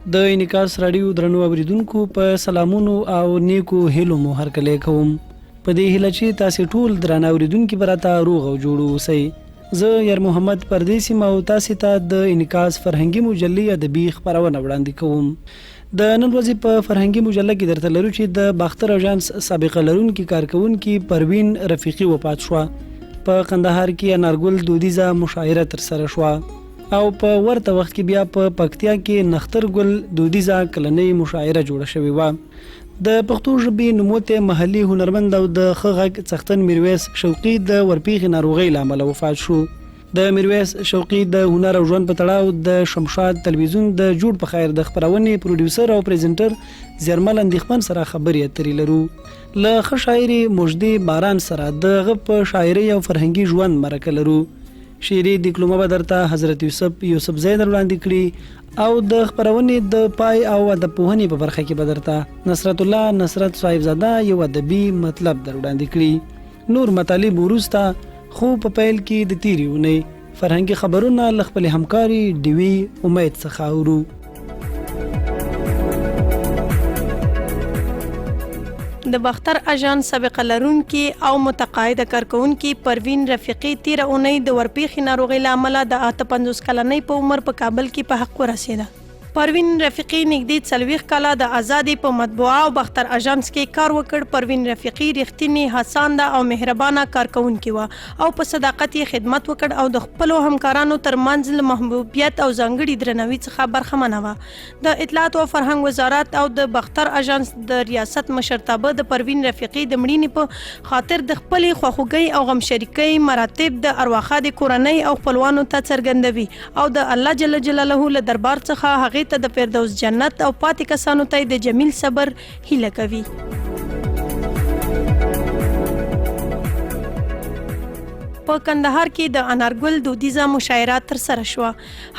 د انعکاس راډیو درنو اوریدونکو په سلامونو او نیکو هیلو مو هرکلی کوم. په دې هیله چې تاسو ټول درنه اوریدونکو براته روغ او جوړ اوسئ. زه یار محمد پردیسی ما او تاسو ته د انعکاس فرهنګي مجلې ادبي خبرونه وړاندې کوم. د نن ورځې په فرهنګي مجله کې درته لرو چې د باختر اژانس سابقه لرونکي کارکونکي پروین رفیقي وفات شوه. په قندهار کې انارګل دودیزه مشاعره ترسره شوه او په ورته وخت کې بیا په پکتیا کې نخترګل دودیزه کلنۍ مشاعره جوړه شوې وه. د پښتو ژبې نوموتی محلي هنرمند او د ښه غږ څښتن میرویس شوقي د ورپېښې ناروغۍ له امله وفات شو. د میرویس شوقي د هنر او ژوند په تړاو د شمشاد تلویزیون د جوړ په خیر د خپرونې پروډیوسر او پریزنټر زیرمل اندېښمن سره خبرې اترې لرو. له ښه شاعري مجدي باران سره د هغه په شاعري او فرهنګي ژوند مرکه لرو. شعري ډیپلومه به درته حضرت یوسف زید وړاندې کړي او د خپرونې د پای او ادب پوهنې په برخه کې به درته نصرت الله نصرت صاحبزاده یو ادبي مطلب در وړاندې کړي. نور مطالب وروسته خو په پیل کې د تیرې اونۍ فرهنګي خبرونه له خپلې همکاري ډیوي امید څخه اورو. د باختر اژانس سابقه لرونکي او متقاعده کارکونکي پروین رفیقي تیره اونۍ د ورپېښې ناروغۍ له امله د 58 کلنۍ په عمر په کابل کې په حق ورسېده. پروین رفیقي نږدې 40 کاله د آزادۍ په مطبوعه او باختر اژانس کې کار وکړ. پروین رفیقي رښتینې هڅانده او مهربانه کارکونکې وه او په صداقت یې خدمت وکړ او د خپلو همکارانو ترمنځ له محبوبیت او ځانګړي درناوي څخه برخمنه وه. د اطلاعات او فرهنګ وزارت او د باختر اژانس د ریاست مشرتابه د پروین رفیقي د مړینې په خاطر د خپلې خواخوږۍ او غمشریکۍ مراتب د ارواښاد کورنۍ او خپلوانو ته څرګندوي او د الله جل جلاله له دربار څخه هغې ته د فردوس جنت او پاتې کسانو ته د جمیل صبر هیله کوي. په کندهار کې د انارګل دودیزه مشاعره ترسره شوه.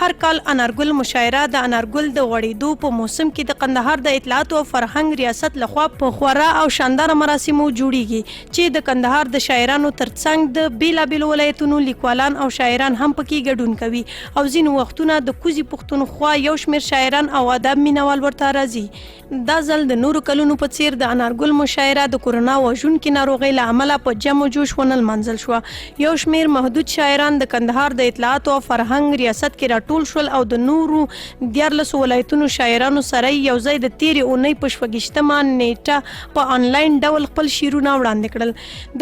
هر کال انارګل مشاعره د انارګل د غوړېدو په موسم کې د کندهار د اطلاعات او فرهنګ ریاست لخوا په خورا او شاندار مراسمو جوړیږي چې د کندهار د شاعرانو ترڅنګ د بیلابیلو ولایتونو لیکوالان او شاعران هم پکې ګډون کوي او ځینې وختونه د کوزي پښتونخوا یو شمېر شاعران او ادب مینوال ورته راځي. دا ځل د نورو کلونو په څیر د انارګل مشاعره د کورونا وژونکې ناروغۍ له امله په جم و جوش ونه لمانځل شوه. یو شمېر محدود شاعران د کندهار د اطلاعات او فرهنګ ریاست کې راټول شول او د نورو 14 ولایتونو شاعرانو سره یو ځای د تیرې اونۍ په 28مه نیټه په آنلاین ډول خپل شعرونه وړاندې کړل.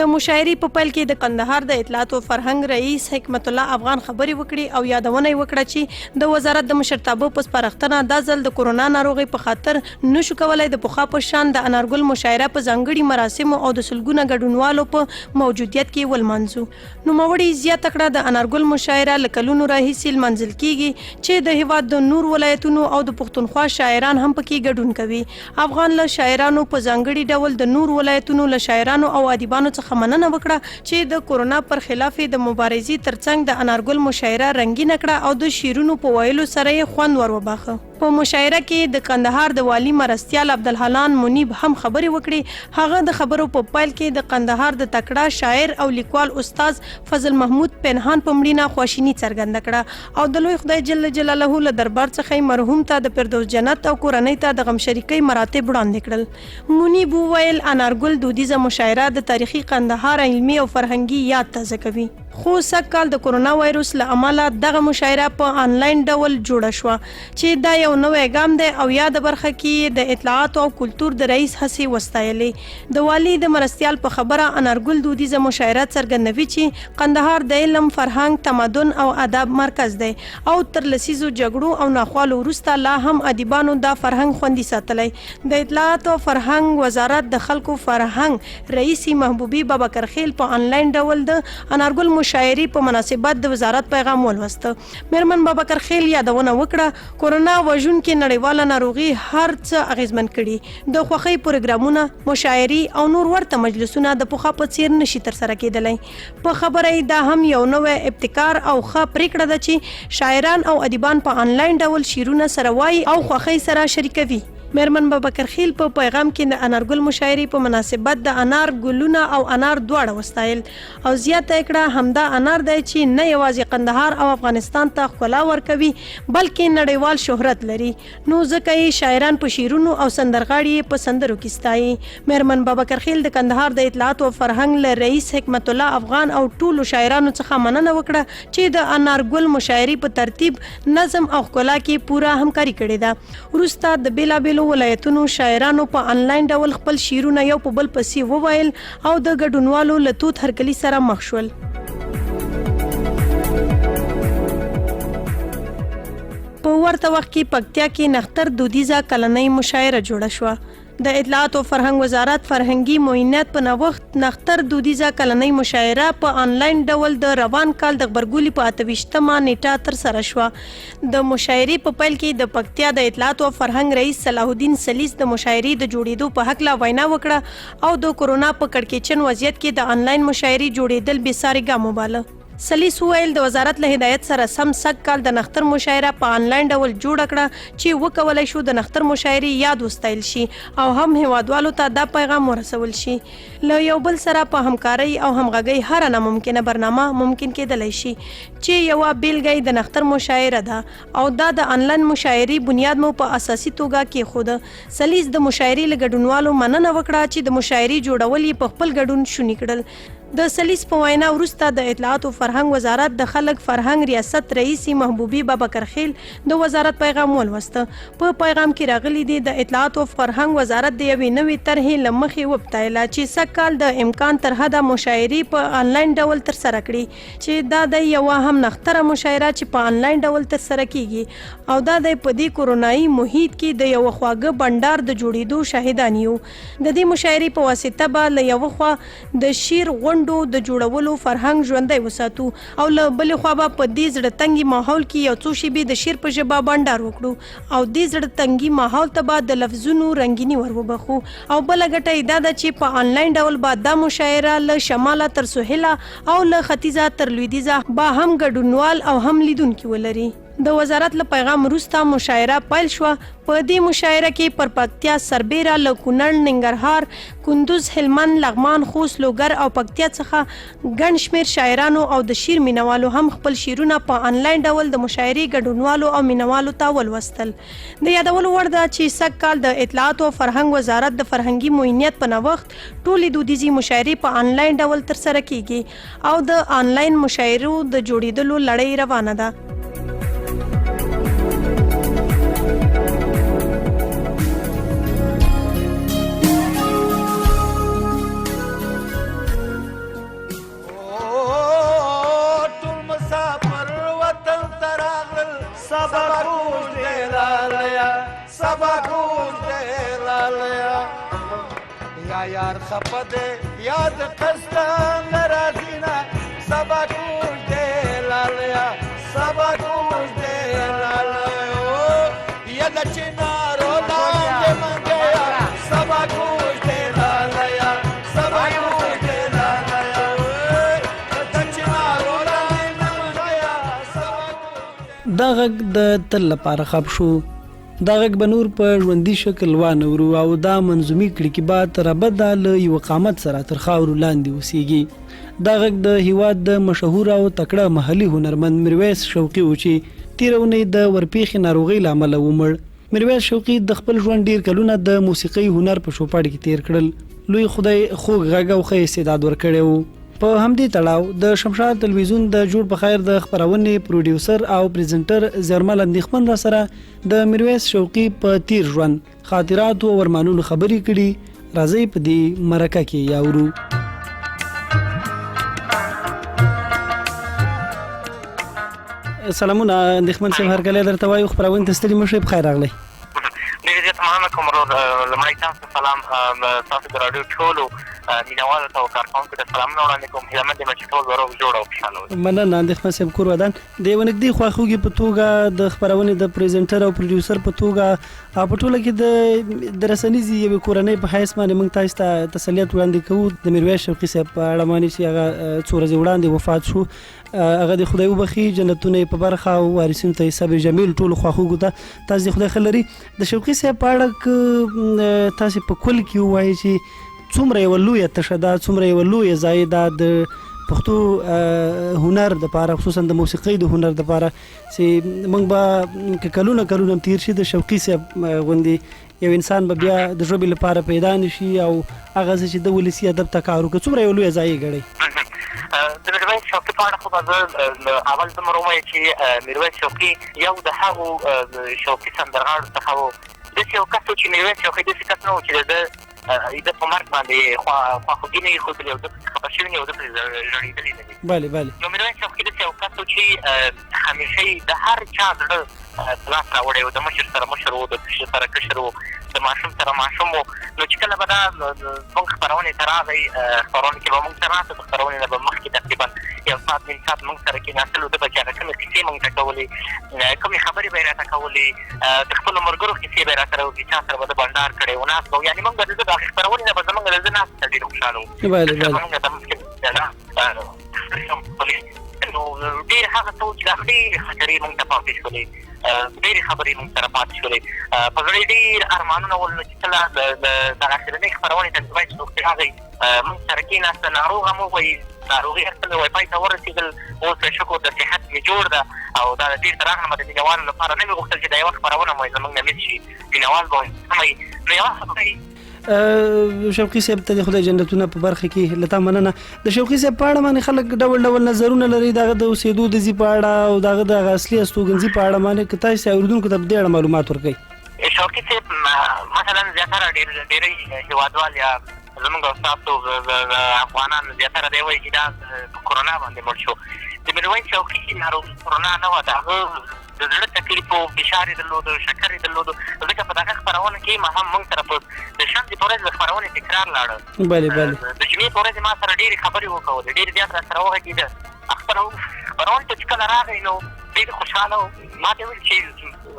د مشاعرې په پیل کې د کندهار د اطلاعات او فرهنګ رئیس حکمت الله افغان خبرې وکړي او یادونه یې وکړه چې د وزارت د مشرتابه په سپارښتنه دا ځل د کورونا ناروغۍ په خاطر نشو کولای د پخوا په شان د انارګل مشاعره په ځانګړي مراسمو او د سلګونه ګډونوالو په موجودیت کې ولمانځو. نوموړي زیاته کړه د انارګل مشاعره له کلونو راهیسې لمانځل کیږي چې د هیواد د نور ولایتونو او د پښتونخوا شاعران هم پکې ګډون کوي. افغان له شاعرانو په ځانګړي ډول د نور ولایتونو له شاعرانو او ادیبانو څخه مننه وکړه چې د کورونا پر خلاف د مبارزې ترڅنګ د انارګل مشاعره رنګینه کړه او د شعرونو په ویلو سره یې خوند ور وباخه. په مشاعره کې د کندهار د والی مرستیال عبدالحنان منیب هم خبرې وکړي. هغه د خبرو په پیل کې د کندهار د تکړه شاعر او لیکوال استاد فضل محمود پنهان په مړینه خواشیني څرګنده کړه او د لوی خدای جل جلاله له دربار څخه مرحوم ته د فردوس جنت او کورنۍ ته د غمشریکۍ مراتب وړاندې کړل. منیب وویل انارګل دودیزه مشاعره د تاریخي کندهار علمي او فرهنګي یاد تازه کوي. خو سږکال د کورونا وایرس له امله دغه مشاعره په آنلاین ډول جوړه شوه چې دا یو نوی ګام دی او یاد برخه کې د اطلاعات او کلتور د رئیس هڅې وستایلې. د والی د مرستیال په خبره انارګل دودیزه مشاعره څرګندوي چې کندهار د علم فرهنګ تمدن او ادب مرکز دی او تر لسیزو جګړو او ناخوالو وروسته لا هم ادیبانو دا فرهنګ خوندي ساتلی. د اطلاعات او فرهنګ وزارت د خلکو فرهنګ رئیس محبوبي بابکرخیل په آنلاین ډول د انارګل مشاعرې په مناسبت د وزارت پیغام ولوسته. میرمن بابکرخیل یادونه وکړه کورونا وژونکې نړیواله ناروغي هر څه اغیزمن کړي. د خوښۍ پروګرامونه مشاعرې او نور ورته مجلسونه د پخوا په څیر نشي ترسره کېدلی. په خبره یې دا هم یو نوی ابتکار او ښه پریکړه ده چې شاعران او ادیبان په آنلاین ډول شعرونه سره وایي او خوښۍ سره شریکوي. میرمن بابکرخیل په پیغام کې د انارګل مشاعرې په مناسبت د انار ګلونه او انار دواړه وستایل او زیاته کړه همدا انار دی چې نه یوازې قندهار او افغانستان ته ښکلا ورکوي بلکې نړیوال شهرت لري نو ځکه یې شاعران په شعرونو او سندرغاړي په سندرو کې ستایي. میرمن بابکرخیل د کندهار د اطلاعات او فرهنګ له رئیس حکمت الله افغان او ټولو شاعرانو څخه مننه وکړه چې د انارګل مشاعرې په ترتیب نظم او ښکلا کې پوره همکاري کړې ده. وروسته د بیلابیلو ولایتونو شاعرانو په انلاین ډول خپل شعرونه یو په بل پسې وویل او د ګډونوالو له توت هرکلي سره مخ شول. په ورته وخت کې پکتیا کې نختر دودیزه کلنۍ مشاعره جوړه شوه. د اطلاعات او فرهنګ وزارت فرهنګي معاینات په نوښت نختر دودیزه کلنۍ مشاعره په انلاین ډول د روان کال د غبرګولي په 28مه نیټه ترسره شوه. د مشاعرې په پیل کې د پکتیا د اطلاعات او فرهنګ رئیس صلاح الدین سلیس د مشاعرې د جوړېدو په هکله وینا وکړه او د کورونا په کړکېچن وضعیت کې د انلاین مشاعرې جوړېدل بېساري ګام وباله. سلیس وویل د وزارت له هدایت سره سم سږ کال د نختر مشاعره په انلاین ډول جوړه کړه چې وکولای شو د نختر مشاعرې یاد وستایل شي او هم هیوادوالو ته دا پیغام ورسول شي. له یو بل سره په همکارۍ او همغږۍ هره ناممکنه برنامه ممکن کېدلی شي چې یوه بیلګه د نختر مشاعره ده او دا د انلاین مشاعرې بنیاد مو په اساسي توګه کېښوده. سلیس د مشاعرې له ګډونوالو مننه وکړه چې د مشاعرې جوړول یې په خپل ګډون شوني کړل. د سلیس په وینا وروسته د اطلاعات او فرهنګ وزارت د خلک فرهنګ ریاست رئیسي محبوبي بابکرخیل د وزارت پیغام ولوسته. په پیغام کې راغلي دي د اطلاعات او فرهنګ وزارت د یوې نوې طرحې له مخې وبتایله چې سږ کال د امکان تر حده مشاعرې په انلاین ډول ترسره کړي چې دا د یوه هم نختره مشاعره چې په انلاین ډول ترسره کیږي او دا د په دې کورونایي محیط کې د یوه خواږه بنډار د جوړېدو شاهدان یو. د دې مشاعرې په واسطه به له یوه خوا د شعر د جوړولو فرهنګ ژوندی وساتو او له بلې خوا به په دې زړه تنګي ماحول کې یو څو شیبې د شعر په ژبه بنډار وکړو او دې زړه تنګي ماحول ته به د لفظونو رنګیني ور وبخو. او بله ګټه یې دا ده چې په انلاین ډول به دا مشاعره له شماله تر سهیله او له ختیځه تر لویدیځه به هم ګډونوال او هم لیدونکي ولري. د وزارت له پیغام وروسته مشاعره پیل شوه. په دې مشاعره کې پر پکتیا سربیره له کونړ، ننګرهار، کندوز، هلمند، لغمان، خوست، لوګر او پکتیا څخه ګڼ شمېر شاعرانو او د شعر مینوالو هم خپل شعرونه په انلاین ډول د مشاعرې ګډونوالو او مینوالو ته ولوستل. د یادولو وړ ده چې سږ کال د اطلاعات او فرهنګ وزارت د فرهنګي معاینات په نوښت ټولې دودیزې مشاعرې په انلاین ډول ترسره کیږي او د انلاین مشاعرو د جوړېدلو لړۍ روانه ده. یار خپده یاد قصدان لرازینا سبا کوش دے لالیا سبا کوش دے لالیا ید چنارو دانگے منگیا سبا کوش دے لالیا سبا کوش دے لالیا ید چنارو دانگے منگیا سبا کوش. دا غږ د تل لپاره خاب شو. دا غږ به نور په ژوندي شکل وانورو او دا منظومي کړي کې به تر ابده له یوه قامت سره تر خاورو لاندې اوسیږي. دا غږ د هیواد د مشهور او تکړه محلي هنرمند میرویس شوقي و چې تېره اونۍ د ورپېښې ناروغۍ له امله ومړ. میرویس شوقي د خپل ژوند ډېر کلونه د موسیقۍ هنر په چوپړ کې تېر کړل. لوی خدای خوږ غږ او ښه استعداد ورکړی و. په همدې تړاو د شمشاد تلویزیون د جوړ په خیر د خپرونې پروډیوسر او پریزنټر زرمل اندېښمن را سره د میرویس شوقي په تیر ژوند خاطراتو او ارمانونو خبرې کړي. راځئ په دې مرکه کې یاورو. سلامونه اندېښمن صاحب، هرکلی درته وایو. خپرونې ته ستړي مه شئ، په خیر راغلی. ډېر زیات مننه کوم ورور. لومړی تاسو سلام تاسو د راډیو ټولو مینوالو ته او کارکوونکو ته سلامونه وړاندې کوم. هیله مند یم چې ټول به روغ جوړ او خوشحاله اوسئ. مننه اندېښمن صاحب، کور ودان. د یوه نږدې خواخوږي په توګه د خپرونې د پریزنټر او پروډیوسر په توګه په ټوله کې د رسنیزې یوې کورنۍ په حیث باندې موږ تاسو ته تسلیت وړاندې کوو. د میرویس شوقي صاحب په اړه باندې چې هغه څو ورځې وړاندې وفات شو، هغه د خدای وبخي جنتونه په برخه او وارثین ته صبر جمیل ټول خواخوږو ته تاسو د خدای خلري د شوقي صاحب په اړه تاسو په کل کې وایي چې څومره یو لوی تشدا څومره یو لوی زائده د پښتو هنر د لپاره خصوصا د موسیقۍ د هنر د لپاره چې موږ به کلونه تیر شي د شوقي صاحب غوندي یو انسان به بیا د ژبې لپاره پیدا نشي او هغه چې د ولسی ادب ته کار وکړي څومره یو لوی ځای غړي د میرویس شوقي په اړه خو به اول دومره ووایم چې میرویس شوقي یو د هغو شوقي سندرغاړو څخه و داسې یو کس و چې میرویس شوقي داسې کس نه و چې د په مرګ باندې خواخوږي نه یې ښودلې او داسې خفه شوي نه او داسې ژړېدلي نه دي. بله نو میرویس شوقي داسې یو کس و چې همیشه یې د هر چا زړه په لاس راوړی و، د مشر سره مشر و، د کشر سره کشر و، د ماشوم سره ماشوم و. نو چې کله به دا زموږ خپرونې ته راغی خپرونې کې به موږ ته ناسته د خپرونې نه به مخکې تقریبا یو ساعت نیم ساعت موږ سره کېناستل و. ده به چې هغه کومې کیسې موږ ته کولې کومې خبرې به یې راته کولې د خپلو ملګرو کیسې به یې راته راوکړي چا سره به ده بنډار کړی و ناست به یعنې موږ به د ده د خپرونې نه به زموږ د ده ناست ته ډېر خوشحاله وو. نو ډېر هغه څه و چې دا ډېرې خاطرې موږ ته پاتې شولې ډېرې خبرې موږ سره پاتې شولې په زړه یې ډېر ارمانونه ول. نو چې کله دغه اخرنۍ خپرونې ته میرویس شوقي راغی موږ سره کېناسته ناروغ هم ووایي ناروغي هر څه مې وای پای ته ورسېدل اوس شکر د صحت مې جوړ ده او دا ډېر تر هغه نه به د مینهوالو لپاره نه مې غوښتل چې دا یوه خپرونه مو زموږ نه مس شي مینهوال به سمئ. نو یوه خبرې شوقي صاحب ته د خدای جنتونه په برخه کې لته مننه. د شوقي صاحب په اړه باندې خلک ډول نظرونه لري دغه د اوسېدو د ځي په اړه او دغه د اصلي استوګنځي په اړه باندې که تاسو اورېدونکو ته په دې اړه معلومات ورکړئ. شوقي صاحب مثلا زیاتره ډېری هېوادوال یا زموږ او ستاسو افغانان زیاتره دی وایي چې دا په کورونا باندې مړ شو. د میرویس شوقي ناروغي کورونا نه وه، د هغه د زړه تکلیف و، فشار یې درلودو، شکر یې درلودو. ځکه په دغه خپرونه کې ما هم موږ سره په د شنبې په ورځ د خپرونې تکرار لاړه. د جمعې په ورځ ما سره ډېرې خبرې وکولې، ډېر زیات را سره وغږېده. خپرونې ته چې کله راغی نو ډېر خوشحاله و. ما ته ویل چې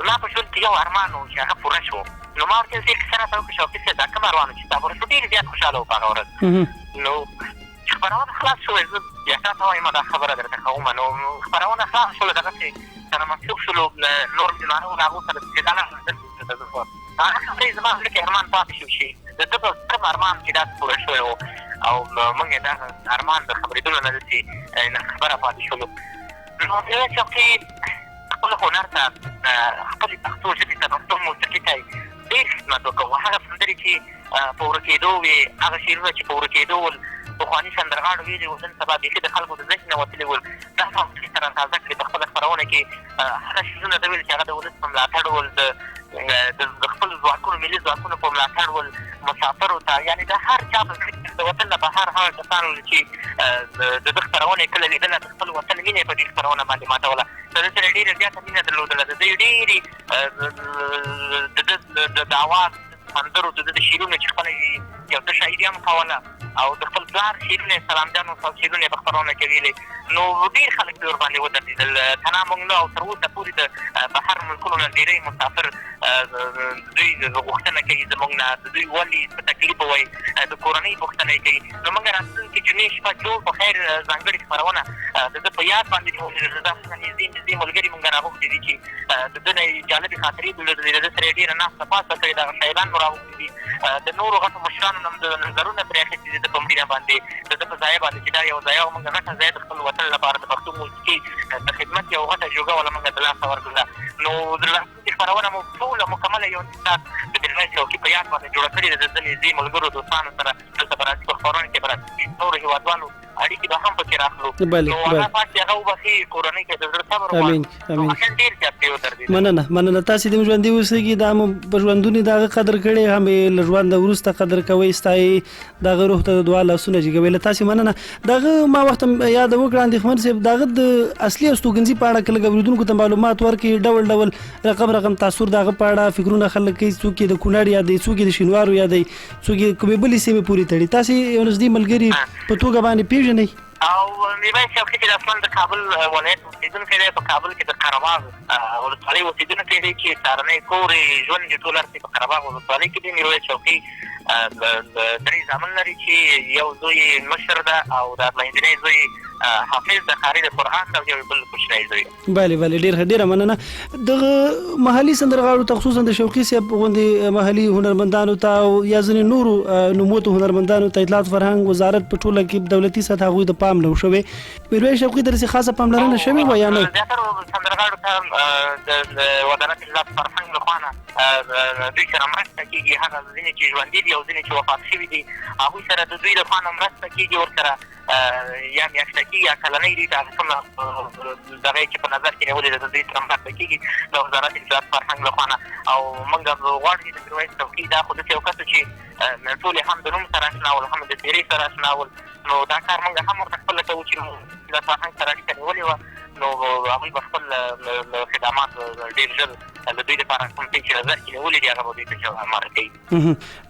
زما په ژوند کې یو ارمان و چې هغه پوره شو. نو ما ورته یو کیسه راته وکړه شوقي صاحب دا کوم ارمان و چې ستا پوره شو؟ ډېر زیات خوشحاله و په هغه ورځ. نو چې خپرونه خلاص شوې زه بیا تا ته وایم دا خبره درته کوم. نو خپرونه خلاص شوله دغسې سره منسوب شولو نور مېلمانه وو هغو سره چې دا نه هغه خبرې زما زړه کې ارمان پاتې شو چې د ده په کوم ارمان چې داسې پوره شوی و او موږ یې دا ارمان د خبرېدلو نه داسې خبره پاتې شولو. نو میرویس شوقي خپل هنر ته خپلې پښتو ژبې ته پښتو موسیقي ته ډېر خدمت وکړو. هغه سندرې چې په ورکېدو وې هغه شعرونه چې په ورکېدو ول پخواني سندرغاړو ویلي وو نن سبا بیخي د خلکو د ذهن نه وتلي ول دا هم سره تازه کړي په خپله خپرونه کې هغه څیزونه ده ویل چې هغه د ولس په ملاتړ ول د خپلو ځواکونو ملي ځواکونو په ملاتړ ول مسافرو ته یعنې د هر چا په د وطن نه بهر هغه کسان ول چې د ده خپرونه یې کله لیدله د خپل وطن مینه یې په دې خپرونه باندې ماتوله. د ده سره ډېره زیاته مینه درلودله. د ده ډېرې د ده اواز سندرو د ده د شعرونو چې خپله یو څه شاعري هم کوله او د خپل پلار شعرونه یې سلامجانو شعرونه یې په خپرونه کې ویلې. نو ډېر خلک پرې ورباندې ودرېدل. تنا موږ نه او تر اوسه پورې د بهر ملکونو نه ډېری مسافر دوی غوښتنه کوي زموږ نه د دوی ولې څه تکلیف ووایي د کورنۍ پوښتنه یې کوي. نو موږ راتلونکې جمعې شپه جوړ په خیر ځانګړې خپرونه د ده په یاد باندې جوړېږي. دا نږدې ملګري موږ راغوښتي دي چې د ده نه جالبې خاطرې درلودلې. د ده سره یې ډېره ناسته پاسته کړې. دغه شاعران مو راغوښتي دي. د نورو غټو مشرانو نه هم د نظرونه پرې اخېستي دي د ده په مړینه باندې د ده په ځایه باندې چې دا یو ځایه وه. موږ غټه ځایه د خپل وطن لپاره د پښتو موسیقي د خدمت یو غټه جوګه وله موږ د لاسه ورکړله. نو د راتلونکې خپرونه مو ټوله مکمله یو ساعت د میرویس شوقي په یاد باندې جوړه کړې ده. د ده نږدې ملګرو دوستانو سره دلته به راځي په خپرونه کې به راځي نورو هېوادوالو اړیکې به هم پکې راخلو. نو هغه پاتې هغه وبخي کورنۍ کې د زړه صبر غواړي ډېر زیات پرې ودرېدل. مننه تاسې د ژوندي اوسېږي دا مو په ژوندونې د هغه قدر کړی هم یې له ژونده وروسته قدر کوئ ستایي د هغه روح ته د دعا لاسونه جګوئ. له تاسې مننه. دغه ما وخت یاد وکړه اندېښمن صاحب دغه د اصلي استوګنځي په اړه که لږ اورېدونکو ته معلومات ورکړي ډول رقم تاثر د هغه په اړه فکرونه خلک کوي څوک یې د کونړ یادوي څوک یې د شینوارو یادوي څوک یې کومې بلې سیمې پورې تړي. تاسې یو نږدې ملګري په توګه باندې پېژنئ او میرویس شوقي چې اصلا د کابل ولایت اوسېدونکی دی. په کابل کې د قرهباغ ولسوالۍ اوسېدونکی دی چې سهارنی کور ژوند یې ټول هر څه په قرهباغ ولسوالۍ کې دی. میرویس شوقي درې زامن لري چې یو زوی مشر ده او د منځنی زوی حافظ د قاري د قرآن او یو بل کوچنی زوی. بله ډېره مننه. دغه محلي سندرغاړو ته خصوصا د شوقي صاحب غوندې محلي هنرمندانو ته او یا ځینې نورو نوموتو هنرمندانو ته اطلاعات فرهنګ وزارت په ټوله کې دولتي سطح هغوی د پام نه شوی. میرویس شوقي ته داسې خاصه پاملرنه شوې وه یا نه؟ زیاترو سندرغاړو ته د وزارت فرهنګ له خوا نه دوی سره مرسته کېږي. هغه ځینې چې ژوندي دي او ځینې چې وفات شوي دي هغوی سره د دوی له خوا نه مرسته کېږي، ورسره یا میاشتکي یا کلنۍ دي د هغه کومه دغه چې په نظر کې نیولې ده د دوی سره مرسته کېږي د وزارت اطلاعات فرهنګ له خوا نه. او موږ غواړو چې د میرویس شوقي دا خو داسې یو کس و چې ټول هم د نوم سره اشنا ول، هم د څېرې سره اشنا ول، نو دا کار موږ هم ورته خپله کوو چې د فرهنګ سره اړیکه نیولې وه، نو هغوی به خپل خدمات ډېر ژر د دوی لپاره کوم څه چې نظر کې نیولي دي هغه به دوی ته عماره کوي.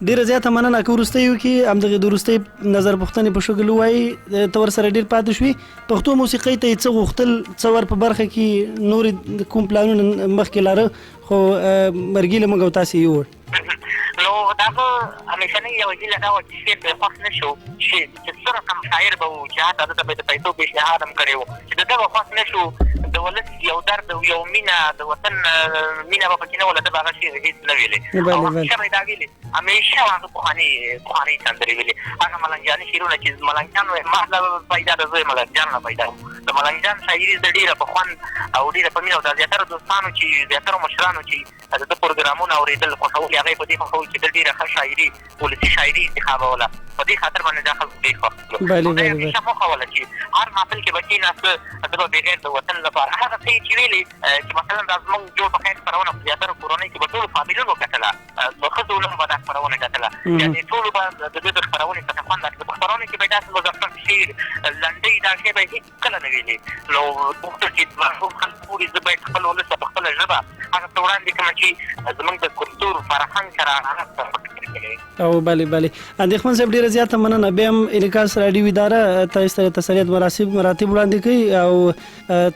ډېره زیاته مننه. که وروستیو کې همدغې د وروستۍ نظر پوښتنې په شکل ووایي ته ورسره ډېر پاتې شوي، پښتو موسیقۍ ته یې څه غوښتل، څه ور په برخه کې نورې کوم پلانونه مخکې لاره خو مرګي له موږ او تاسې یوړ؟ نو د هغه همیشنۍ یوه هیله دا وه چې شعر به یې خوښ نه شو، چې څه رقم شاعر به و چې حتی دته به یې د پیسو پیشنهاد هم کړی و چې د ده به خوښ نه شو، د ولس یو درد او یو مینه د وطن مینه به پکې نه وله، ده به هغه شعر هېڅ نه ویلې او همیشه به یې دا ویلې، همیشه هغه پخوانۍ سندرې ویلې. هغه ملنګجاني شعرونه چې ملنګجان وایي ما له پیدا د زوی ملنګجان نه پیدا و، د ملنګجان شاعري زه ډېره په خوند او ډېره په مینه او د زیاترو دوستانو چې زیاترو مشرانو چې د ده پروګرامونه اورېدل خوښول هغه یې په دې خوښول چې ده ډېره ښه شاعري ولسي شاعري انتخابوله، په دې خاطر باندې دا خلکو ډېر خوښ کړو. ده یې همیشه خوښوله چې هر محفل کې به کېناسته ده به بغیر د وطن لپاره هغه څه یې چې ویلې چې مثلا دا زموږ جوړ په خیر خپرونه په زیاترو کورنۍ کې به ټولو فامیلونو کتله، د ښځو علومو به دا خپرونه کتله، یعنې ټولو به د دوی د خپرونې څخه خوند اخلي. په خپرونې کې به یې داسې مظفر شعر لنډۍ دا شی به یې هېڅ کله نه ویلې، نو غوښتل چې محروم خلک ګوري زه باید خپل ولس ته په خپله ژبه هغه څه وړاندې کړم چې زموږ د کلتور فرهنګ سره هغه او بله اندېښمن صاحب ډېره زیاته مننه. بیا هم انعکاس راډیو اداره تاسو ته تسلیت مراتب وړاندې کوي او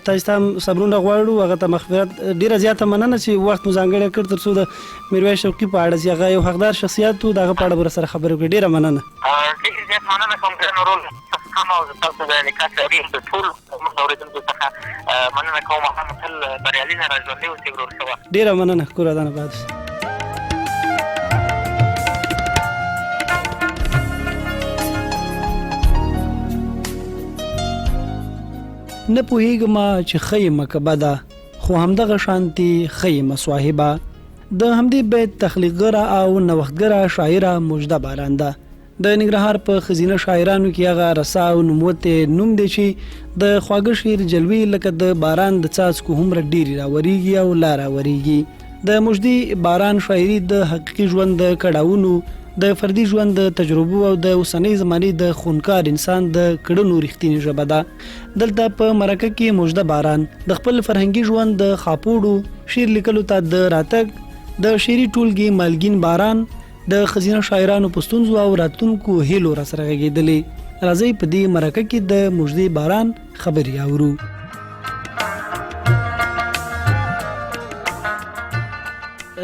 تاسو ته هم صبرونه غواړو، هغه ته مغفرت. ډېره زیاته مننه چې وخت مو ځانګړی کړ تر څو د میرویس شوقي په اړه چې هغه یو حقدار شخصیت و د هغه په اړه به راسره خبرې وکړي. ډېره مننه. ډېر زیات مننه کوم ګران ورور هم او تاسو د انعکاس راډیو د ټول اورېدونکو څخه مننه کوم. هغه تل بریالي نه راژوندي اوسئ ورور ښه. ډېره مننه. کور ودان آباد. نه پوهېږم چې ښه یم که بده، خو همدغه شانتې ښه یم صاحبه. د همدې بیت تخلیقګره او نوښتګره شاعره مجده باران ده. د ننګرهار په ښځینه شاعرانو کې هغه رسا او نوموت نوم دی چې د خواږه شعر جلوې لکه د باران د څاڅکو هومره ډېرې راورېږي او لا راورېږي. د مجدي باران شاعري د حقیقي ژوند د کړاوونو، د فردي ژوند د تجربو او د اوسنۍ زمانې د خونکار انسان د کړنو رښتینې ژبه ده. دلته په مرکه کې مجده باران د خپل فرهنګي ژوند د خاپوړو شعر لیکلو ته د راتګ د شعري ټولګې مالګین باران د ښځینه شاعرانو په ستونزو او راتلونکو هیلو راسره غږېدلې. راځئ په دې مرکه کې د مجدي باران خبرې اورو.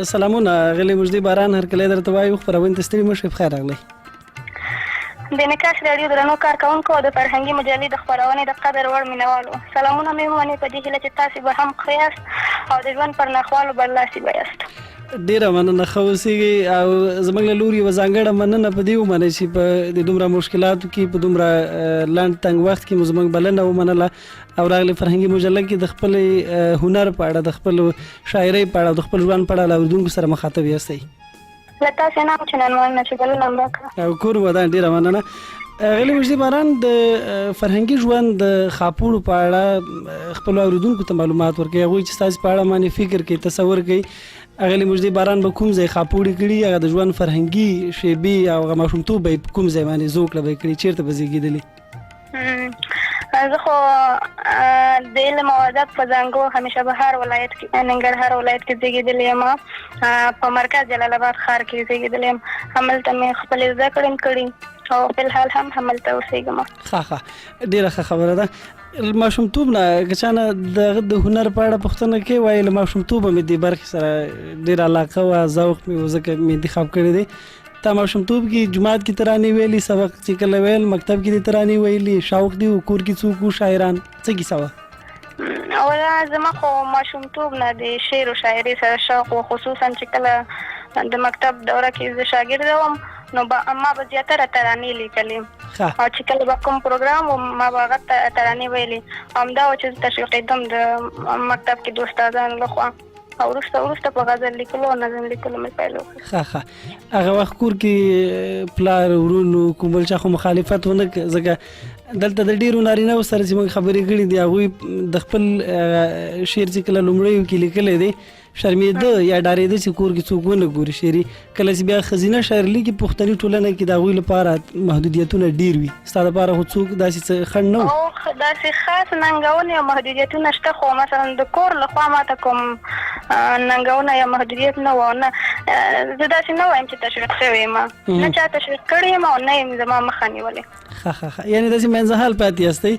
سلامونه غلې مجدي باران، هرکلی درته وایو. خپرونې ته ستړي مه شئ. بخیر راغلی. د انعکاس راډیو درنو کارکوونکو او د فرهنګي مجلې د خپرونې د قدر وړ مینوالو، سلامونه مې ومنئ په دې هیله چې تاسې به هم ښه یاست او د ژوند پر ناخوالو برلاسي به یاست. ډېره مننه. ښه اوسېږئ او زموږ له لوري یوه ځانګړې مننه په دې ومنئ چې په د دومره مشکلاتو کې په دومره لنډ تنګ وخت کې مو زموږ بلنه ومنله او راغلې فرهنګي مجله کې د خپل هنر په اړه، د خپل شاعرۍ په اړه، د خپل ژوند په اړه له اورېدونکو سره مخاطب یاستئ. له تاسې نه هم چندان مننه چې بلنه هم راکړه او کور ودان. ډېره مننه. غلې مجدي باران د فرهنګي ژوند د خاپوړو په اړه خپلو اورېدونکو ته معلومات ورکوي، هغوی چې ستاسې په اړه باندې فکر کوي، تصور کوي. غلې مجدي باران به کوم ځای خاپوړې کړي، هغه د ژوند فرهنګي شیبې او هغه ماشومتوب به یې په کوم ځای باندې زوکړه به یې کړي، چېرته به زیږېدلې؟ زه خو د علم او ادب په زانګو همیشه بهار ولایت کې، ننګرهار ولایت کې زیږېدلې یم. په مرکز جلال آباد ښار کې زیږېدلې یم. هملته مې خپلې زده کړې هم کړي او فلحال هم هملته اوسېږم. ښه ډېره ښه خبره ده. ماشومتوب نه که چا نه د هنر په اړه پوښتنه کوي، وایي له ماشومتوبه مې دې برخې سره ډېره علاقه وه، ذوق مې و، ځکه مې انتخاب کړی دی. تا ماشومتوب کې جماعت کې ترانې ویلي سبق چې کله ویل مکتب کې ترانې ویلي شوق دی کور کې څوک شاعران څه کیسه وه اولا زما خو ماشومتوب نه د شعر او شاعري سره شوق و خصوصا چې کله د مکتب دوره کې زه شاګرده وم نو ما به زیاتره ترانې لیکلې او چې کله به کوم پروګرام و ما به هغه ترانې ویلې همدا و چې تشویقېدم د مکتب کې د استادانو لخوا او وروسته په غزل لیکلو او نظم لیکلو مې پیل وکړ. ښه هغه وخت کور کې پلار ورونو کوم بل چا خو مخالفت ونه ځکه دلته د ډېرو نارینهو سره چې موږ خبرې کړې دي هغوی د خپل شعر چې کله لومړیو کې لیکلی دی شرمېده یا ډارېده چې کور کې څوک ونه ګوري شعري کله چې بیا ښځینه شاعر لیکي پښتني ټولنه کې د هغوی لپاره محدودیتونه ډېر وي ستا دپاره خو څوک داسې څه خنډ نه و داسې خاص ننګونې او محدودیتونه شته خو مثلا د کور لخوا ماته کوم ننګونه یا محدودیت نه و نه زه داسې نه وایم چې تشویق شوې یم نه چا تشویق کړی یم او نه یم زما مخه نیولې ښه یعنې داسې منځحال پاتې یاستئ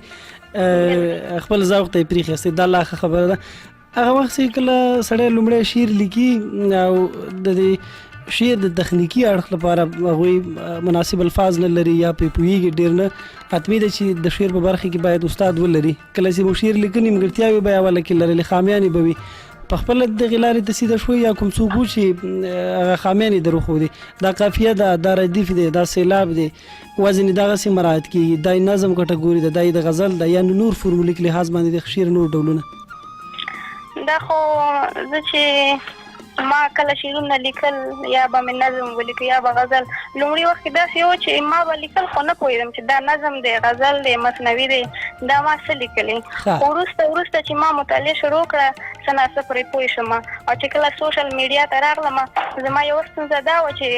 خپل ذوق ته یې پرېښي یاستئ دا لا ښه خبره ده هغه وخت چې کله سړی لومړی شعر لیکي او د دې شعر د تخنیکي اړخ لپاره هغوی مناسب الفاظ نه لري یا پرې پوهېږي ډېر نه حتمي ده چې د شعر په برخه کې باید استاد ولري کله چې مو شعر لیکي نیمګړتیاوې به یې اوله کې لرلې خامیانې به وي په خپله دغې لارې ته سیده شوی یا کوم څوک و چې هغه خامیانې در وښودې دا قافیه ده دا ردیف دی دا سیلاب دی وزن یې دغسې مراعات کېږي دا یې نظم کټګوري ده دا یې د غزل ده یا نور فورمولیک لحاظ باندې د شعر نور ډولونه دا خو زه چې ما کله شعرونه لیکل یا به مې نظم ولیکه یا به غزل لومړي وخت کې داسې و چې ما به لیکل خو نه پوهېدم چې دا نظم دی غزل دی مثنوي دی دا ما څه لیکلې خو وروسته چې ما مطالعه شروع کړه څه ناڅه پرې پوه شم او چې کله سوشل میډیا ته راغلم زما یوه ستونزه دا وه چې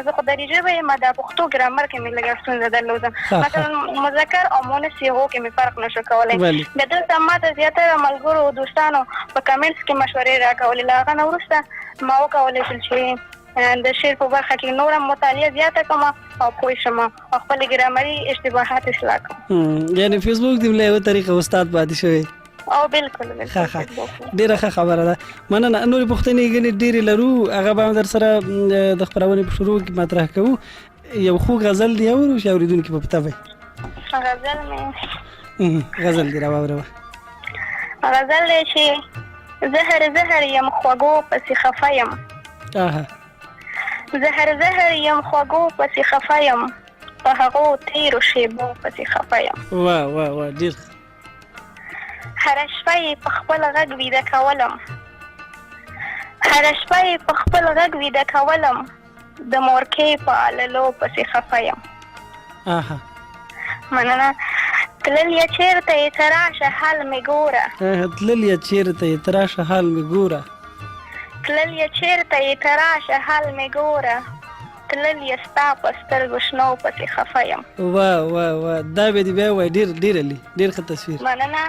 زه خو دري ژبه یم د پښتو ګرامر کې مې لږه ستونزه درلوده مثلا مذکر او مؤنث صیغو کې مې فرق نشو کولی بیا دلته ماته زیاتره ملګرو او دوستانو په کمنټس کې مشورې راکولې له هغه نه وروسته ما وکولی شول چې د شعر په برخه کې نوره مطالعه زیاته کړم او پوه شم او خپلې ګرامري اشتباهات اصلاح کړم یعنې فیسبوک دې له یوه طریقه استاد پاتې شوی او بالکل ډیره ښه خبره ده مننه نورې پوښتنې ګنې ډېرې لرو هغه به در سره د خپرونې په شروع کې مطرح کوو یو خوږ غزل دی اورو چې اورېدونکي به پته وي غزل دی راواوروه غزل دی چې زهر یم خوږو پسې خفه یم زهر یم خوږو پسې خفه یم په هغو تیرو شیبو پسې خفه یم واه ډېر هره شپه یې په خپل غږ ویده کولم هره شپه یې په خپل غږ ویده کولم د مورکۍ په عللو پسې خفه یم مننه تللې چېرته یې ته راشه حال مې ګوره تللې چېرته یې ته راشه حال مې ګوره تللې چېرته یې ته راشه حال مې ګوره تللې ستا په سترګو شنو پسې خفه یم واه دا به دې بیا وایي ډېر علي ډېر ښه تصویر مننه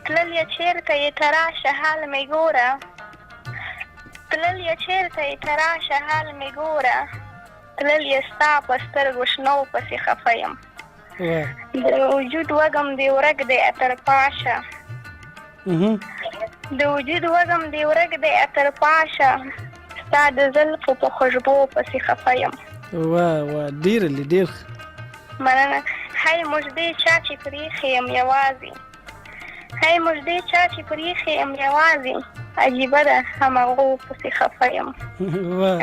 تللې چېرته یې ته راشه حال مې ګوره تللې چېرته یې ته راشه حال مې ګوره تللې ستا په سترګو شنو پسې خفه یم د وجود وږم دې ورک دی اتر پاشه د وجود وږم دې ورک دی اتر پاشه ستا د زلفو په خوشبو پسې خفه یم واه ډېر علي ډېر مننه هی مژدې چا چې پرېښې یم یوازې هی مژدې چا چې پرېښې یم یوازې عجیبه ده همغو پسې خفه یم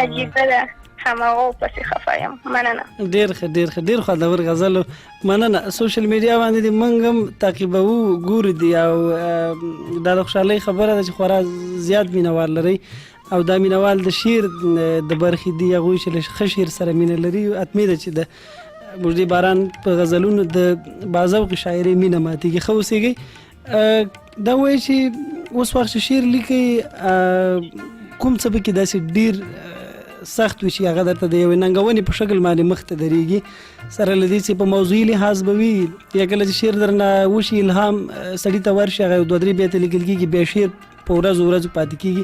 عجیبه ده همغو پسې خفه یم مننه ډېر خوندور غزل مننه سوشل میډیا باندې دې موږ هم تعقیبوو ګورو دي او دا د خوشحالۍ خبره ده چې خورا زیات مینوال لرئ او دا مینوال د شعر د برخې دي هغوی چې له ښه شعر سره مینه لري حتمي ده چې د مژدې باران په غزلونو د باذوقې شاعرۍ مینه ماتېږي ښه اوسېږئ دا وایي چې اوس وخت چې شعر لیکئ کوم څه پکې داسې ډېر سخت وي چې هغه درته د یوې ننګونې په شکل باندې مخ ته درېږي سره له دې چې په موضوعي لحاظ به وي یا کله چې شعر درنه وشي الهام سړي ته ورشي هغه 2-3 بیا ته لیکل کېږي بیا شعر په ورځو پاتې کېږي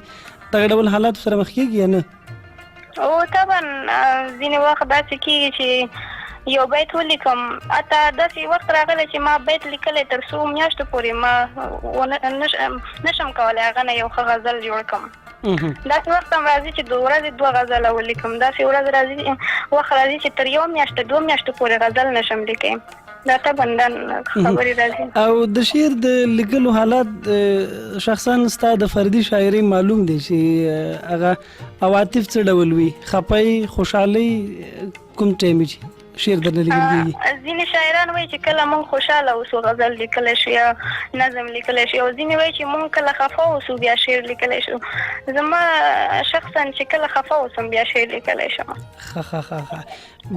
دغه ډول حالاتو سره مخ کېږي یا نه او طبعا ځینې وخت داسې کېږي چې یو بیت ولیکم حتی داسې وخت راغلی چې ما بیت لیکلی تر 2 میاشتو پورې ما نشم کولی هغه نه یو ښه غزل جوړ کړم داسې وخت هم راځي چې 2 ورځې 2 غزله ولیکم، داسې ورځ راځي وخت راځي چې تر 1 میاشت 2 میاشتو پورې غزل نشم لیکلی. دا ته بندن خبرې راځي. او د شعر د لیکلو حالات شخصا ستا د فردي شاعري معلوم دی چې هغه عواطف څه ډول وي، خپای خوشحالي کوم ټایم چې شعر درنه لیکل کېږي؟ ځینې شاعران وایي چې کله مونږ خوشحاله اوسو غزل لیکلی شو یا نظم لیکلی شو، او ځینې وایي چې مونږ کله خفه اوسو بیا شعر لیکلی شو. زما شخصا چې کله خفه اوسم بیا شعر لیکلی شم.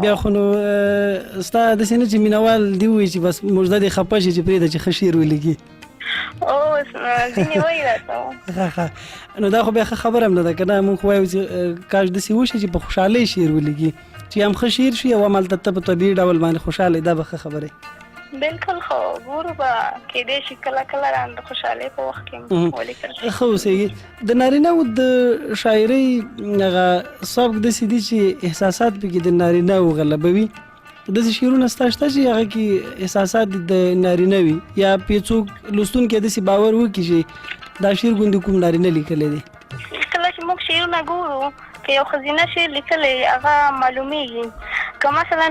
بیا خو نو ستا داسې نه چې مینوال دي وایي چې بس موږ دې خفه شي چې پرېږده چې ښه شعر ولیکي؟ ځینې وایي راته. نو دا خو بیا ښه خبره هم نه ده که نه، مونږ خو وایو چې کاش داسې وشي چې په خوشحالۍ شعر ولیکي، چې هم ښه شعر شي او همالته ته په طبیعي ډول باندې خوشحاله، دا به ښه خبره. بالکل خو ګورو به کېدای شي کله کله د خوشحالۍ په وخت کې ولیکل شي. ښه اوسېږي. د نارینه‌و د شاعرۍ هغه سبک داسې دي چې احساسات پکې د نارینه‌و غلبوي. داسې شعرونه ستا شته چې هغه کې احساسات د نارینه وي، یا پې څوک لوستونکی داسې باور وکړي چې دا شعر ګوندې کوم نارینه لیکلی دی؟ کله چې موږ شعرونه ګورو که یو ښځینه شعر لیکلی هغه معلومیږي، که مثلا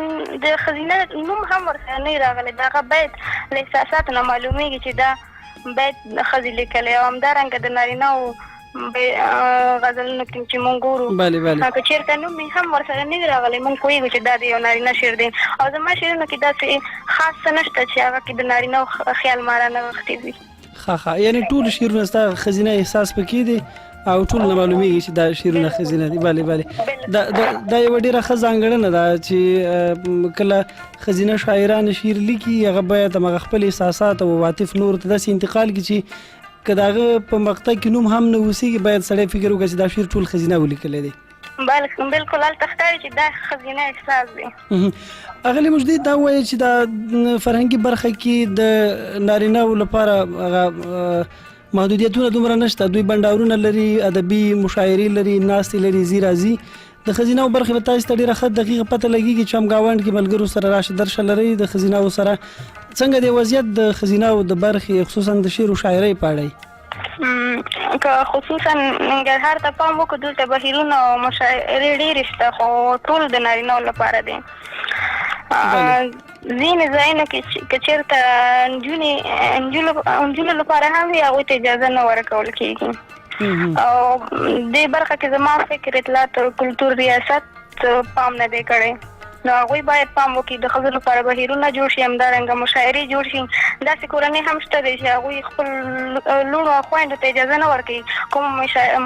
د ښځینه نوم هم ورسره نه راغلی، د هغه بیت له احساساتو نه معلومیږي چې دا بیت ښځې لیکلی. او همدارنګه د نارینه‌و غزلونو کې چې مونږ ګورو که چېرته نوم هم ورسره نه وي راغلی، مونږ پوهېږو چې دا د یو نارینه شعر دی. او زما شعرونو کې داسې خاص څه نشته چې هغه کې د نارینه‌و خیال ماره نغښتی وي. یعنې ټول شعرونه ستا ښځینه احساس پکې دی او ټول نه معلومیږي چې دا شعرونه ښځینه دي؟ بله دا یوه ډېره ښه ځانګړنه ده چې کله ښځینه شاعران شعر لیکي هغه باید هماغه خپل احساسات او عواطف نورو ته داسې انتقال کړي چې که د هغه په مقطع کې نوم هم نه اوسېږي، باید سړی فکر وکړي چې دا شعر ټول ښځینه ولیکلی دی. بالکل هلته ښکاري چې دا ښځینه احساس دی. اغلې مجدي دا وایي چې دا فرهنګي برخه کې د نارینه‌و لپاره هغه محدودیتونه دومره نشته، دوی بنډارونه لري، ادبي مشاعرې لري، ناستې لري، ځي راځي. د ښځینه‌و برخې به تاسو ته ډېره ښه دقیقه پته لګېږي چې همګاونډ کې ملګرو سره راشه درشه لرئ. د ښځینه‌و سره څنګه دی وضعیت د ښځینه‌و د برخې خصوصا د شعر و شاعرۍ په اړه؟ که خصوصا ننګرهار ته پام وکړو، دلته بهیرونه او مشاعرې ډېرې شته، خو ټول د نارینه‌و لپاره دی. ځینې ځایونو کې که چېرته نجونو لپاره هم وي، هغوی ته اجازه نه ورکول کېږي. او دې برخه کې زما فکر اطلاعات او کلتور ریاست پام نه دی کړی. نو هغوی باید پام وکړي، د ښځو لپاره بهیرونه جوړ شي، همدارنګه مشاعرې جوړ شي. داسې کورنۍ هم شته دی چې هغوی خپل لوڼو او خویندو ته اجازه نه ورکوي کوم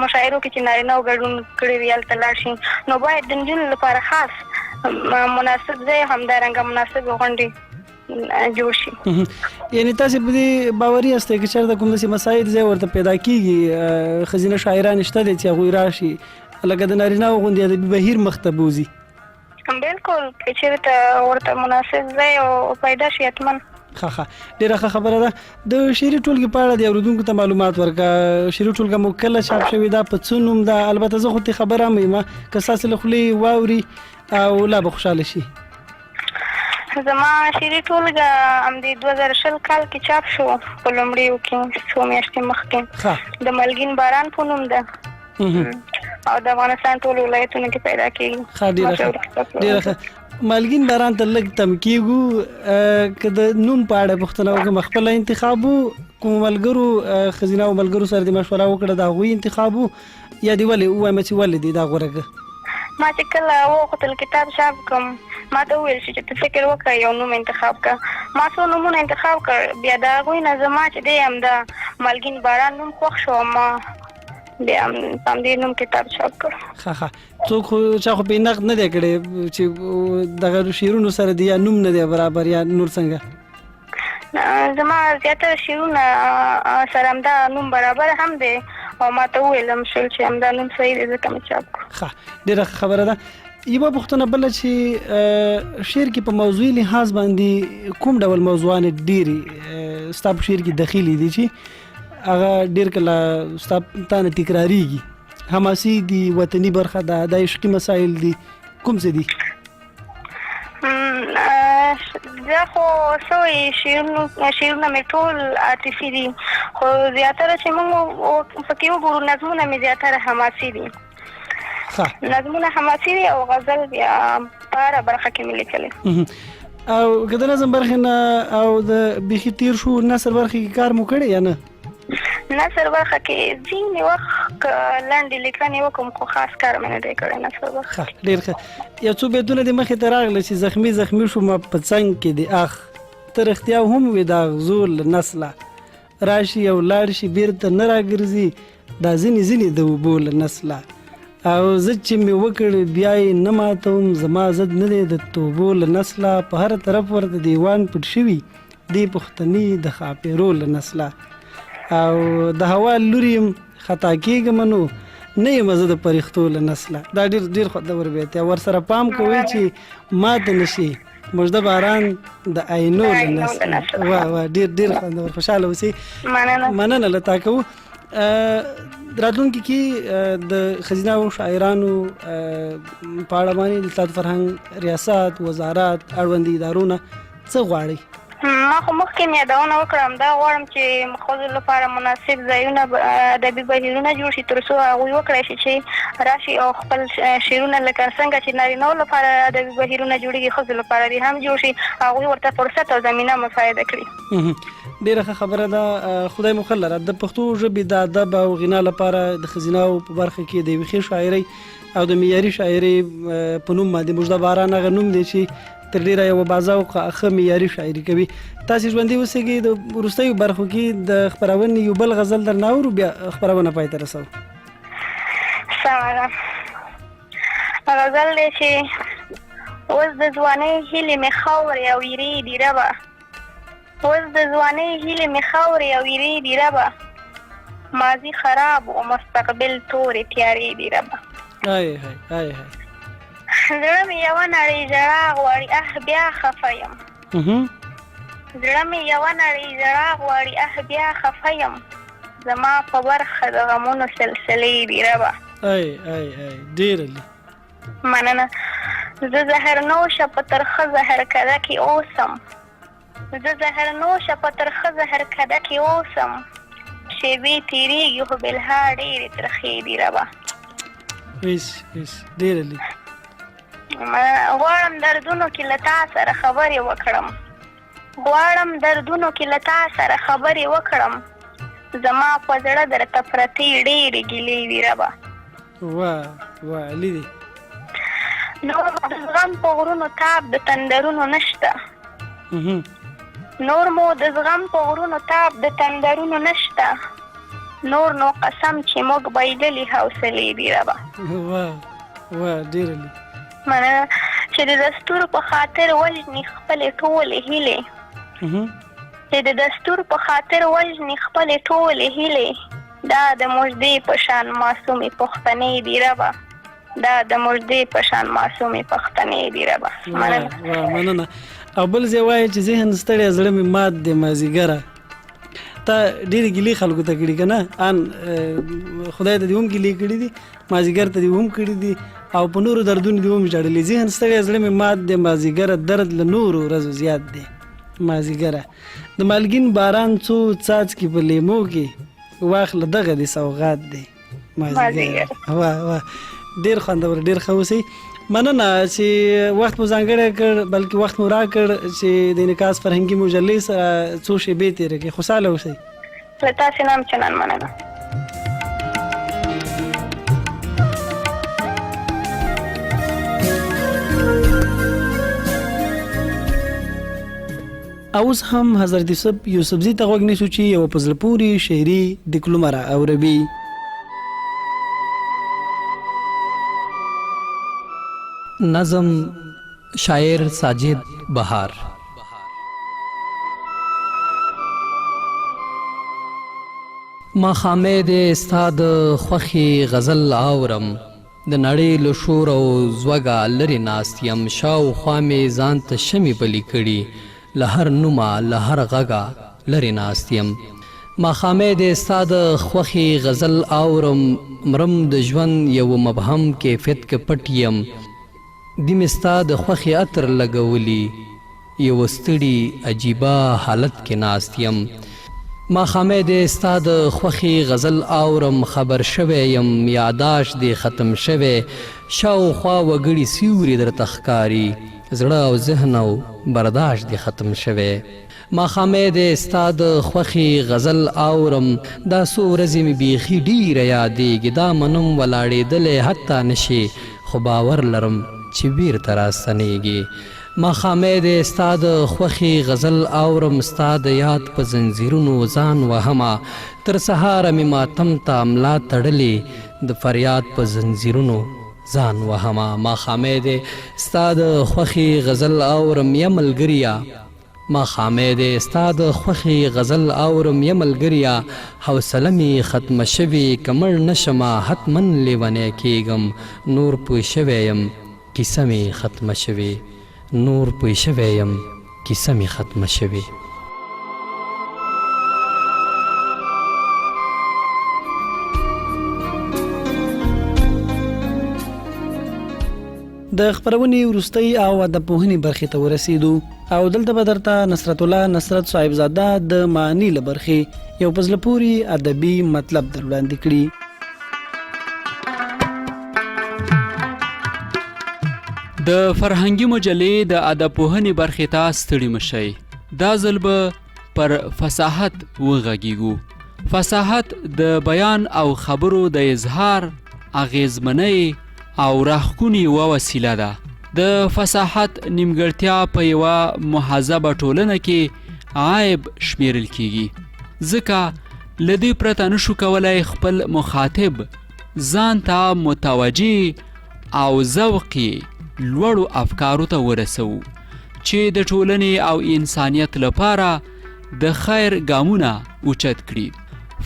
مشاعرو کې چې نارینه‌و ګډون کړی وي هلته لاړ شي. نو باید د نجونو لپاره خاص مناسب ځای، همدارنګه مناسب غونډې جوړ شي. یعنی تاسو په دې باوري یاستئ چې چېرته کوم داسې مساعد ځای ورته پیدا کېږي، ښځینه شاعران شته دي چې هغوی راشي لکه د نارینه‌و غوندې ادبي بهیر مخ ته بوځي؟ بالکل که چېرته ورته مناسب ځای او پیدا شي حتما. ډېره ښه خبره ده. د شعري ټولګې په اړه د اورېدونکو ته معلومات ورکړه. شعري ټولګه مو کله چاپ شوې ده، په څه نوم ده؟ البته زه خو دې خبره هم یم که ستاسې له خولې واوري او لا به خوشحاله شي. زما شعري ټولګه همدې 2020 کال کې چاپ شو، په لومړیو کې څو میاشتې مخکې. د ملګین باران په نوم ده او د افغانستان ټول ولایتونو کې پیدا کېږي. ډېره ښه. مالګین باران ته لږ تم کېږو. که د نوم په اړه پوښتنه وکړم، خپله انتخاب کوم ملګرو ښځینه او ملګرو سره دې مشوره وکړه د هغوی انتخاب یا دې ولې ووایم چې ولې دې دا غوره کړه؟ ما چې کله وغوښتل کتاب چاپ کړم، ما ته وویل شي چې ته فکر وکړه، یو نوم انتخاب کړه. ما څو نومونه انتخاب کړ، بیا د هغوی نه زما چې دی همدا مالګین باران نوم خوښ شو، ما بیا په همدې نوم کتاب چاپ کړ. څوک خو چا خو پې نقد نه دی کړی چې دغه شعرونو سره دی یا نوم نه دی برابر یا نور څنګه؟ زما زیاتره شعرونه سره همدا نوم برابر هم دی او ما ته وویلم شول چې همدا نوم صحیح دی، ځکه مې چاپ کړو. ډېره ښه خبره ده. یوه پوښتنه بله چې شعر کې په موضوعي لحاظ باندې کوم ډول موضوعان ډېرې ستا په شعر کې دخیلي دي چې هغه ډېر کله ستا تا نه تکرارېږي؟ حماسي دي، وطني برخه ده، د عشقي مسایل دي، کوم څه دي؟ زه خو شعرونه مې ټول عاطفي دي، خو زیاتره چې موږ پکې وګورو نظمونه مې زیاتره حماسي دي. نظمونه حماسي دي او غزل بیا په هره برخه کې مې لیکلي. او که د نظم برخې نه او د بیخي تیر شو نثر برخې کې کار مو کړی یا نه؟ نثر برخه کې ځینې وخت لنډې لیکنې وکړم خو خاص کار مې نه دی کړی نثر برخه. ډېر ښه. یو څو بیتونه دې مخې ته راغله چې زخمي شومه په څنګ کې د اخ ته رښتیا هم وي دا غزول نسله راشي او لاړ شي بیرته نه راګرځي دا ځینې د اوبو له نسله او زه چې مې وکړ بیا یې نه ماتوم زما ضد نه دی د توبو له نسله په هر طرف ورته دیوان پټ شوي دی پښتني د ښاپېرو له نسله او د هوا لوري یم خطا کېږم نو نه یم زه د پرښتو له نسله. دا ډېر خوندور بیت دی. ورسره پام کوئ چې ماته نه شي مژده باران د عینو له نسله. واه ډېر خوندور. خوشحاله اوسئ. مننه له تا کوو. راتلونکي کې د ښځینه او شاعرانو په اړه باندې د اطلاعات فرهنګ ریاست وزارت اړوندي ادارو نه څه غواړئ؟ ما خو مخکې مې یادونه وکړم دا غواړم چې ښځو لپاره مناسب ځایونه ادبي بهیرونه جوړ شي تر څو هغوی وکړی شي چې راشي او خپل شعرونه لکه څنګه چې نارینهو لپاره ادبي بهیرونه جوړېږي ښځو لپاره دې هم جوړ شي هغوی ورته فرصت او زمینه مساعده کړي. ډېره ښه خبره ده. خدای مو خیر لره. د پښتو ژبې د ادب او غنا لپاره د ښځینهو په برخه کې د یوې ښې شاعرۍ او د معیاري شاعرۍ په نوم باندې مژده باران هغه نوم دی چې تر ډېره یوه باذوقه ښه معیاري شاعري کوي. تاسې ژوندي اوسېږئ. د وروستیو برخو کې د خپرونې یو بل غزل درنه اورو بیا خپرونه پای ته رسوو. سمه ده. غزل دی چې اوس د ځوانۍ هیلې مې خاورې او ویرې دي ربه اوس د ځوانۍ هیلې مې خاورې او ویرې دي ربه ماضي خراب او مستقبل تورې تیارې دي ربه. زړه مې یوه نړۍ ژړا غواړي بیا خفه یم زړه مې یوه نړۍ ژړا غواړي بیا خفه یم زما په برخه د غمونو سلسلې دي ربه. ډېره مننه. زه زهرنوشه په ترخه زهرکده کې اوسم زه زهرنوشه په ترخه زهرکده کې اوسم شېبې تېرېږي خو بلها ډېرې ترخې دي ربه. ډېره غواړم دردونو کې له تا سره خبرې وکړم غواړم دردونو کې له تا سره خبرې وکړم زما په زړه درته پرتې ډېرې ګیلې دي ربه. علي دی. نور مو د زغم په غرونو تاب د تندرونو نشته نور مو د زغم په غرونو تاب د تندرونو نشته نور نو قسم چې موږ بایللي حوصلې دي ربه. ډېره مننه. چې د دستور په خاطر وژني خپلې ټولې هیلې چې د دستور په خاطر وژني خپلې ټولې هیلې دا د مژدې په شان معصومې پښتنې دي ربه دا د مژدې په شان معصومې پښتنې دي ربه. مننه. او بل ځای وایي چې ذهن ستړی زړه مې مات دی مازدیګره تا ډېرې ګیلې خلکو ته کړي که نه ان خدای ته دې هم ګیلې کړي دي مازدیګر ته دې هم کړي دي او په نورو دردونو دې هم ژړلي ذهن ستړی زړه مې مات دی مازدیګره درد له نورو ورځو زیات دی مازدیګره د مالګین باران څو څاڅکي په لیمو کې واخله دغه دې سوغات دی مازدیګره. ډېر خوندور. ډېر ښه اوسئ. مننه چې وخت مو ځانګړی کړ بلکې وخت مو راکړ چې د انعکاس فرهنګي مجلې سره څو شېبې تېرې کړې. خوشحاله اوسئ. له تاسې نه هم چنان مننه. اوس هم حضرت یوسفزي ته غوږ نیسو چې یوه په زړه پورې شعري ډیکلومه را اوروي. نظم شاعر ساجد بهار. ما خامې د استاد خوخي غزل اورم د نړۍ له شور او زوګه لرې ناست یم شاوخوا مې ځان ته شمې بلې کړي له هر نومه له هر غږه لرې ناست یم. ما خامې د استاد خوخي غزل اورم مرم د ژوند یو مبهم کیفیت کې پټ یم دی مستا د خوخي عطر لګولی یو ستړي عجیبه حالت کې ناست یم. ماښامې د ستا د خوښې غزل اورم، خبر شوی یم یاداشت دی ختم شوی، شاوخوا وګړي سیوري درته ښکاري، زړه او ذهن او برداشت دی ختم شوی. ماښامې د ستا د خوښې غزل اورم، دا څو ورځې مې بیخي ډېره یادېږي، دا منم ولاړېدلی حتی نشي، خو باور لرم چې بیرته راستنېږي. ماښامې د ستا د خوښې غزل اورم، ستا د یاد په زنځیرونو ځان وهمه، تر سهاره مې ماتم ته ملا تړلې، د فریاد په زنځیرونو ځان وهمه. ماښامې د ستا د خوښې غزل اورم یا ملګریا، ماښامې د ستا د خوښې غزل اورم یا ملګریا، حوصله مې ختمه شوې که مړ نشمه حتما لیونی کېږم، نور پوه شوی یم کیسه مې ختمه شوې، نور پوه شوی یم کیسه مې ختمه شوې. د خپرونې وروستۍ او ادبپوهنې برخې ته ورسېدو او دلته به درته نصرت الله نصرت صاحبزاده د معنی له برخې یو په زړه پورې ادبي مطلب در وړاندې کړي. د فرهنګي مجلې د ادبپوهنې برخې ته ستړي مشئ. دا ځل به پر فصاحت وغږیږو. فصاحت د بیان او خبرو د اظهار اغیزمنۍ او راښکونې یوه وسیله ده. د فصاحت نیمګړتیا په یوه مهذبه ټولنه کې عیب شمیرل کیږي، ځکه له دې پرته نشو کولی خپل مخاطب ځان ته متوجه او ذوقي لوړو افکارو ته ورسوو چې د ټولنې او انسانیت لپاره د خیر ګامونه اوچت کړي.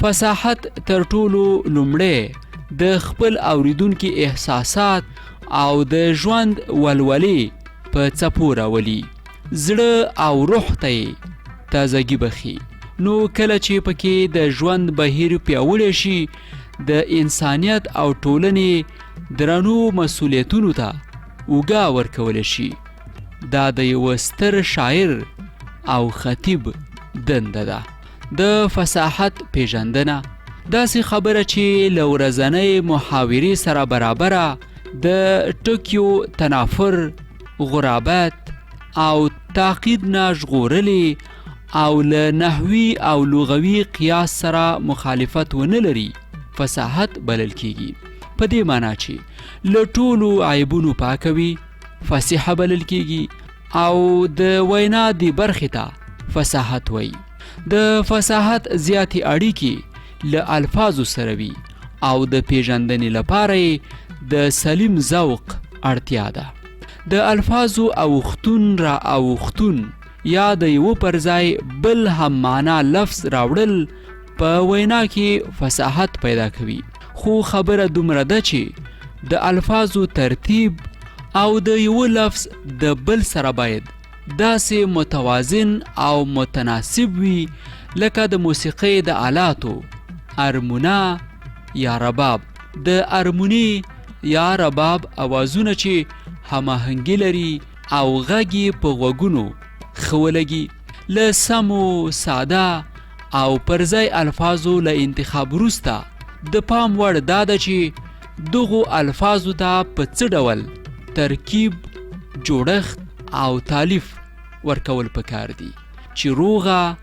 فصاحت تر ټولو لومړی د خپل اوریدونکي احساسات او د ژوند ولولې په څپو راولي، زړه او روح ته یې تازګي بخي. نو کله چې پکې د ژوند بهیر پیاوړی شي، د انسانیت او ټولنې درنو مسؤلیتونو ته اوږه ورکولی شي. دا د یوه ستر شاعر او خطیب دنده ده. د فصاحت پیژندنه داسې خبره چې له ورځنۍ محاورې سره برابره د ټکیو تنافر، غرابت او تعقید نه ژغورلې او له نحوي او لغوي قیاس سره مخالفت ونه لري فصاحت بلل کیږي. په دې معنا چې له ټولو عیبونو پاکوي فصیحه بلل کیږي او د وینا دی برخې ته فصاحت وایي. د فصاحت زیاتې اړیکې له الفاظو سره وي او د پیژندنې لپاره د سلیم ذوق اړتیا ده. د الفاظو اوختون را اوختون یا د یو پر ځای بل هم معنا لفظ راوړل په وینا کې فصاحت پیدا کوي. خو خبره دومره ده چې د الفاظو ترتیب او د یو لفظ د بل سره باید داسې متوازن او متناسب وي لکه د موسیقۍ د آلاتو ارمونه یا رباب. د ارمونی یا رباب اوازونه چې هماهنګي لري او غږ په غوږونو ښه ولګي، له سمو ساده او پرځای الفاظو له انتخاب وروسته د پام وړ دا ده چې دغو الفاظو ته په څه ډول ترکیب، جوړښت او تالیف ورکول پکار دي چې روغه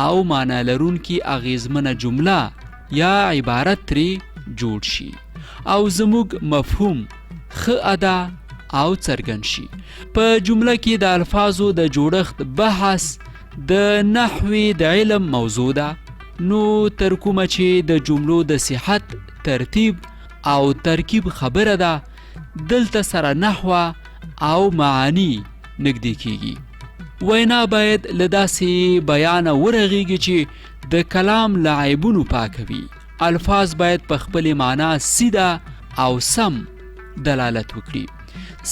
او معنا لرونکي اغیزمنه جمله یا عبارت ترې جوړ شي او زموږ مفهوم ښه ادا او څرګند شي. په جمله کې د الفاظو د جوړښت بحث د نحوی د علم موضوع ده. نو تر کومه چې د جملو د صحت، ترتیب او ترکیب خبره ده، دلته سره نحوه او معانی نږدې کیږي. وینا باید له داسې بیانه ورغیږي چې د کلام له عیبونو پاکوي. الفاظ باید په خپلې معنا سیده او سم دلالت وکړي،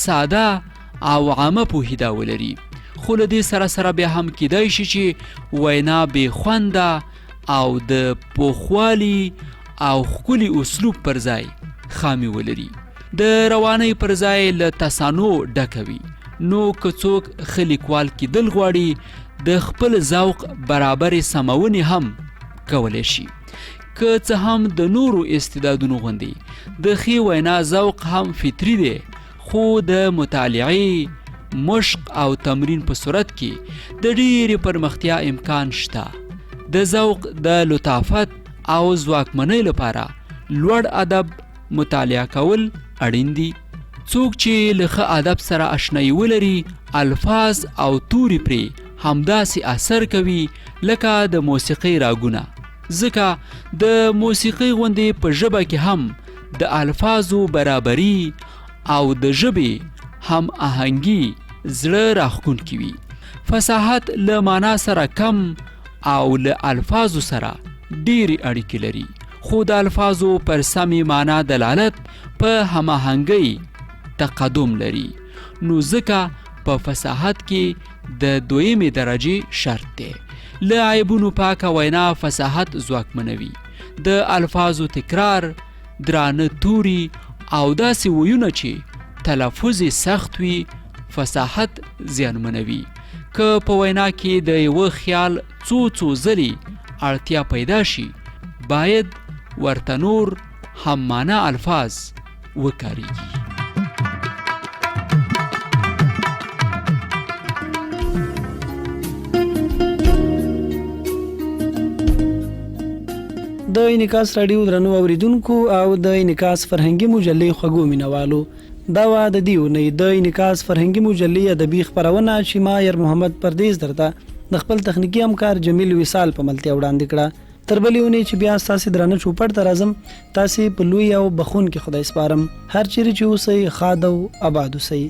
ساده او عامه پوهیدا ولري. خو له دې سره سره بیا هم کیدای شي چې وینا بې خونده او د پوخوالي او ښکلي اسلوب پر ځای خامي ولري، د روانۍ پر ځای له تصانع ډکه وي. نو که څوک ښه لیکوال کیدل غواړي، د خپل ذوق برابرې سمونې هم کولی شي. که څه هم د نورو استعدادونو غوندې د ښې وینا ذوق هم فطري دی، خو د مطالعې، مشق او تمرین په صورت کې د ډېرې پرمختیا امکان شته. د ذوق د لطافت او ځواکمنۍ لپاره لوړ ادب مطالعه کول اړین دي. څوک چې له ښه ادب سره اشنایي ولري، الفاظ او توري پرې همداسې اثر کوي لکه د موسیقۍ راګونه. ځکه د موسیقۍ غوندې په ژبه کې هم د الفاظو برابري او د ژبې هم آهنګي زړه راښکونکي وي. فصاحت له معنا سره کم او له الفاظو سره ډېرې اړیکې لري، خو د الفاظو پر سمې معنا دلالت په هماهنګۍ تقدم لري. نو ځکه په فصاحت کې د دویمې درجې شرط دی. له عیبونو پاکه وینا فصاحت ځواکمنوي. د الفاظو تکرار، درانه توري او داسې ویونه چې تلفظ سخت وي فصاحت زیانمنوي. که په وینا کې د یوه خیال څو ځلې اړتیا پیدا شي، باید ورته نور هم معنا الفاظ وکاریږي. د انعکاس راډیو درنو اوریدونکو او د انعکاس فرهنګي مجلې خوږو مینوالو، دا وه د دې اونۍ د انعکاس فرهنګي مجلې ادبي خپرونه چې ما یر محمد پردیس درته د خپل تخنیکي همکار جمیل وصال په ملتیا وړاندې کړه. تر بلې اونۍ چې بیا ستاسې درانه چوپړ ته راځم، تاسې په لوی او بخونکي خدای سپارم. هر چیرې چې اوسئ ښاد او آباد اوسئ.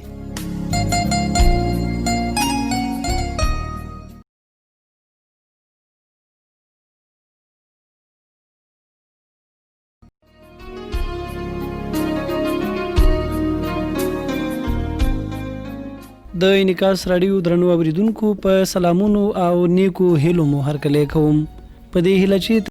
د انعکاس راډیو درنو اوریدونکو په سلامونو او نیکو هیلو مو هرکلی کوم. په دې هیله چې